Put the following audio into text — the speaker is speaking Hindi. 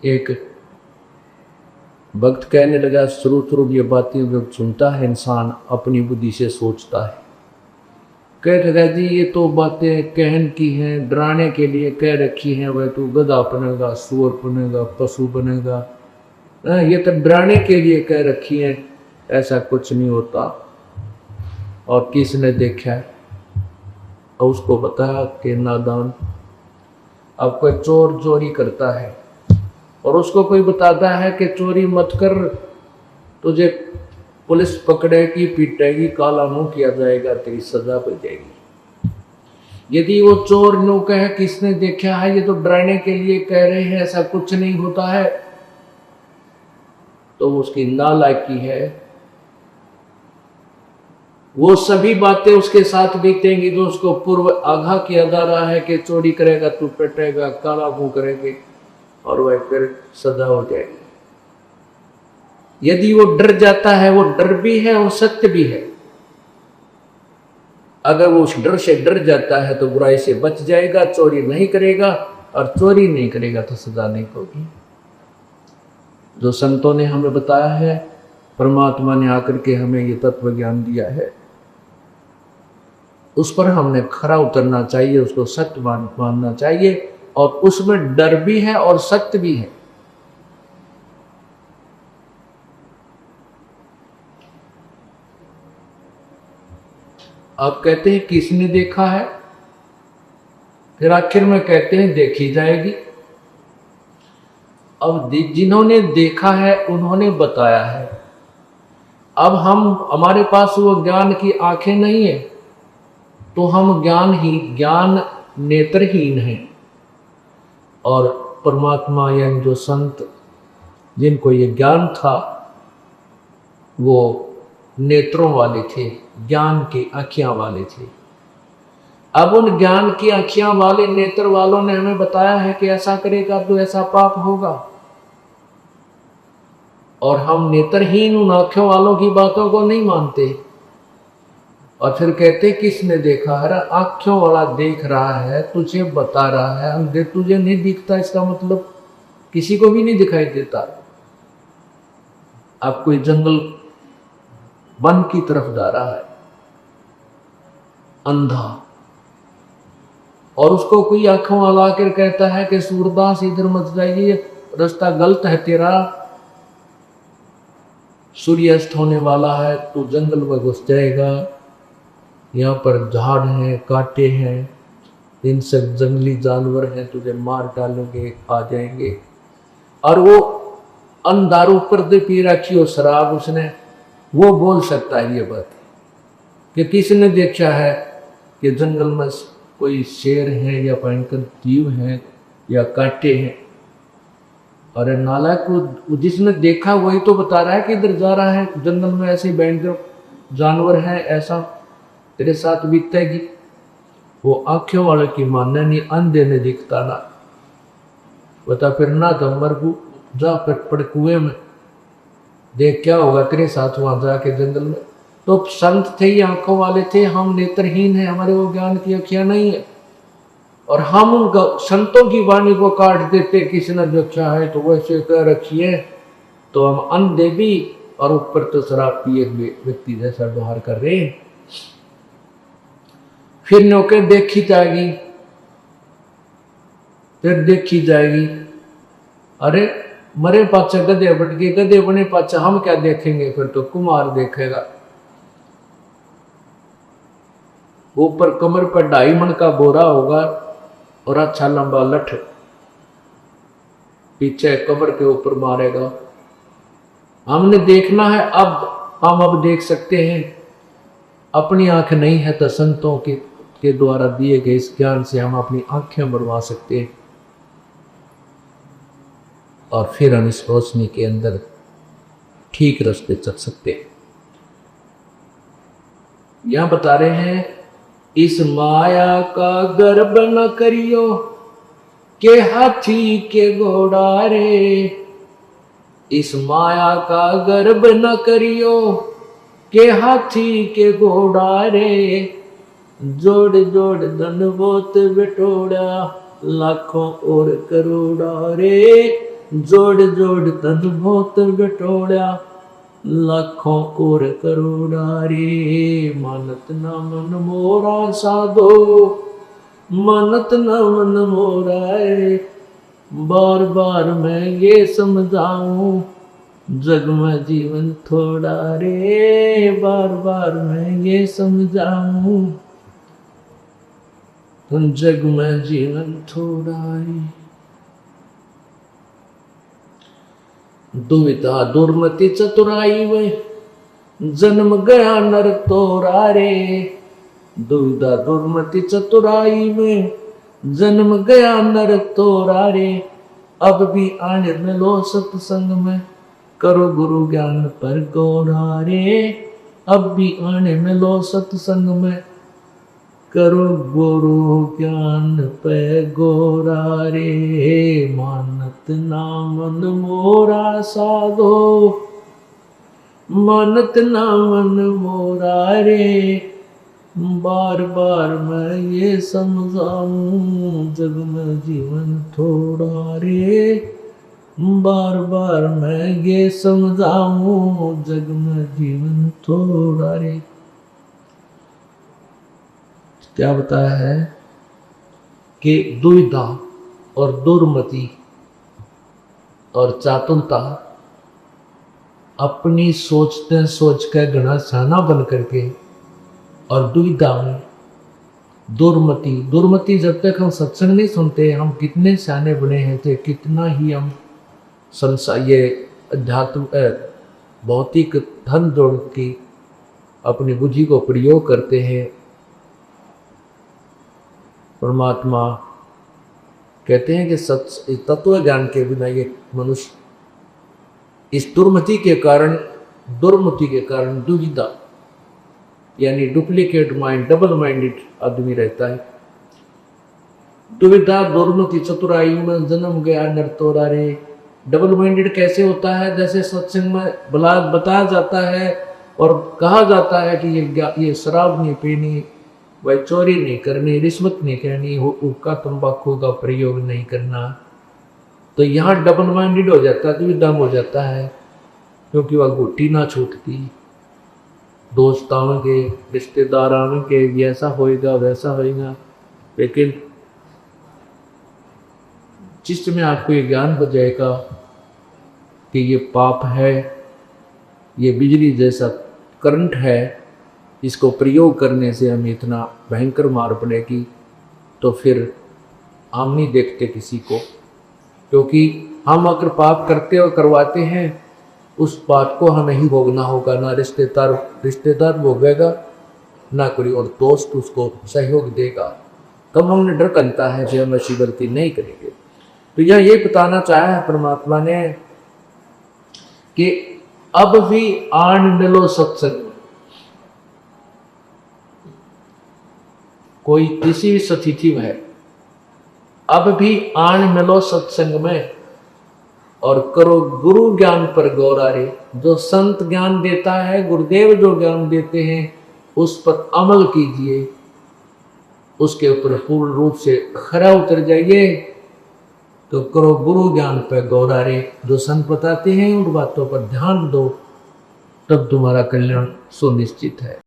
एक भक्त कहने लगा, शुरू शुरू ये बातें जब सुनता है इंसान अपनी बुद्धि से सोचता है, कह लगा जी ये तो बातें कहन की हैं, डराने के लिए कह रखी हैं, वह तू गधा बनेगा, सुअर बनेगा, पशु बनेगा, ये तो डराने के लिए कह रखी हैं, ऐसा कुछ नहीं होता। और किसने देखा है और उसको बताया कि नादान, अब कोई चोर चोरी करता है और उसको कोई बताता है कि चोरी मत कर, तुझे पुलिस पकड़ेगी, पीटेगी, काला मुंह किया जाएगा, तेरी सजा हो जाएगी। यदि वो चोर नो कहे किसने देखा है, ये तो डराने के लिए कह रहे हैं, ऐसा कुछ नहीं होता है, तो उसकी नालायकी है। वो सभी बातें उसके साथ बीतेंगी जो उसको पूर्व आगाह किया जा रहा है कि चोरी करेगा तू पिटेगा, काला मुंह करेगी, और वह फिर सजा हो जाएगी। यदि वो डर जाता है, वो डर भी है और सत्य भी है। अगर वो उस डर से डर जाता है तो बुराई से बच जाएगा, चोरी नहीं करेगा, और चोरी नहीं करेगा तो सजा नहीं होगी। जो संतों ने हमें बताया है, परमात्मा ने आकर के हमें ये तत्व ज्ञान दिया है, उस पर हमने खरा उतरना चाहिए, उसको सत्य मानना चाहिए, और उसमें डर भी है और सत्य भी है। आप कहते हैं किसने देखा है, फिर आखिर में कहते हैं देखी जाएगी। अब जिन्होंने देखा है उन्होंने बताया है। अब हमारे पास वो ज्ञान की आंखें नहीं है, तो हम ज्ञान नेत्रहीन हैं। और परमात्मा यानी जो संत जिनको ये ज्ञान था, वो नेत्रों वाले थे, ज्ञान की आँखियाँ वाले थे। अब उन ज्ञान की आँखियाँ वाले नेत्र वालों ने हमें बताया है कि ऐसा करेगा तो ऐसा पाप होगा, और हम नेत्रहीन उन आँखों वालों की बातों को नहीं मानते, और फिर कहते किसने देखा है, आँखों वाला देख रहा है, तुझे बता रहा है, अंधे तुझे नहीं दिखता, इसका मतलब किसी को भी नहीं दिखाई देता। अब कोई जंगल वन की तरफ जा रहा है अंधा, और उसको कोई आंखों वाला आकर कहता है कि सूरदास इधर मत जाइए, रास्ता गलत है तेरा, सूर्यास्त होने वाला है, तू जंगल में घुस जाएगा, यहाँ पर झाड़ हैं, कांटे हैं, इन सब जंगली जानवर हैं, तुझे मार डालेंगे, आ जाएंगे। और वो अंधारू पर्दे पी रखी हो शराब उसने, वो बोल सकता है ये बात कि किसने देखा है कि जंगल में कोई शेर है या भयंकर जीव है या कांटे हैं। और नालायक को जिसने देखा वही तो बता रहा है कि इधर जा रहा है, जंगल में ऐसे भयंकर जानवर हैं, ऐसा तेरे साथ बीतेगी। वो आंखों वाले की मानना नहीं, अंधे ने दिखता ना, बता फिर ना तो मरगू जा पड़ कुएं में, देख क्या होगा तेरे साथ वहां जाके जंगल में। तो संत थे, ये आंखों वाले थे, हम नेत्रहीन हैं, हमारे वो ज्ञान की आँखियां नहीं है, और हम उन संतों की वाणी को काट देते, किसी ने देखा है तो वैसे कह रखी है, तो हम अंधे भी और ऊपर तो शराब पिए हुए व्यक्ति जैसा व्यवहार कर रहे हैं। फिर नौके देखी जाएगी, फिर देखी जाएगी। अरे मरे पाचा गधे बटके, गधे बने पाचा हम क्या देखेंगे, फिर तो कुमार देखेगा। ऊपर कमर पर 2.5 मन का बोरा होगा और अच्छा लंबा लठ पीछे कमर के ऊपर मारेगा। हमने देखना है, अब हम देख सकते हैं, अपनी आंख नहीं है तो संतों के द्वारा दिए गए इस ज्ञान से हम अपनी आंखें बनवा सकते हैं, और फिर हम इस रोशनी के अंदर ठीक रास्ते चल सकते हैं। यहां बता रहे हैं, इस माया का गर्भ न करियो के हाथी के घोड़ा रे, इस माया का गर्भ न करियो के हाथी के घोड़ा रे, जोड़ जोड़ धन बहुत बिटोड़ा लाखों और करोड़ा रे, जोड़ जोड़ तन बहुत बटोड़ा, लाखों और करोड़ा रे। मानत ना मन मोरा साधो, मानत ना मन मोरा रे। बार बार मैं ये समझाऊं, जग में जीवन थोड़ा रे। बार बार मैं ये समझाऊं, जग में जीवन थोड़ा रे। दुविधा दुर्मति चतुराई में जन्म गया नर तोरा रे। दुविधा दुर्मति चतुराई में जन्म गया नर तोरा रे। अब भी आने मिलो सत्संग में, करो गुरु ज्ञान पर गौरा रे। अब भी आने मिलो सत्संग में, करो गुरु ज्ञान पे गौरा रे। मानत ना मन मोरा साधो, मानत ना मन मोरा रे। बार बार मैं ये समझाऊं, जग में जीवन थोड़ा रे। बार बार मैं ये समझाऊं, जग में जीवन थोड़ा रे। क्या बताया है कि दुविधा और दुर्मति और चातुरता अपनी सोचते सोच कर घना सियाना बन करके, और दुविधा में दुर्मति, दुर्मति जब तक हम सत्संग नहीं सुनते, हम कितने सियाने बने हैं थे, कितना ही हम संसार ये अध्यात्म भौतिक धन जोड़ की अपनी बुद्धि को प्रयोग करते हैं। परमात्मा कहते हैं कि तत्व ज्ञान के बिना ये मनुष्य इस दुर्मति के कारण दुविधा यानी डुप्लीकेट माइंड, डबल माइंडेड आदमी रहता है। दुविधा दुर्मति चतुराई में जन्म गया नर तोरा रे। डबल माइंडेड कैसे होता है? जैसे सत्संग में बताया जाता है और कहा जाता है कि ये शराब नहीं पीनी, भाई चोरी नहीं करनी, रिश्वत नहीं करनी, हुक्का तंबाकू का प्रयोग नहीं करना, तो यहाँ डबल माइंडेड हो जाता है, दुविधा हो जाता है, क्योंकि वह गुट्टी ना छूटती। दोस्त आवेंगे, रिश्तेदार आवेंगे, ऐसा होएगा वैसा होएगा, लेकिन जिसमें आपको ये ज्ञान हो जाएगा कि ये पाप है, ये बिजली जैसा करंट है, इसको प्रयोग करने से हमें इतना भयंकर मार पड़ेगी, तो फिर हम नहीं देखते किसी को, क्योंकि हम अगर पाप करते और करवाते हैं उस बात को हमें ही भोगना होगा। ना रिश्तेदार भोगेगा, ना कोई और दोस्त उसको सहयोग देगा। तब हमने डर करता है कि हम ऐसी गलती नहीं करेंगे। तो यह ये बताना चाहा है परमात्मा ने कि अब भी आन मिलो सत्संग। कोई किसी भी स्थिति में है, अब भी आन मिलो सत्संग में और करो गुरु ज्ञान पर गौरा रे। जो संत ज्ञान देता है, गुरुदेव जो ज्ञान देते हैं, उस पर अमल कीजिए, उसके ऊपर पूर्ण रूप से खरा उतर जाइए। तो करो गुरु ज्ञान पर गौरा रे। जो संत बताते हैं उन बातों पर ध्यान दो, तब तुम्हारा कल्याण सुनिश्चित है।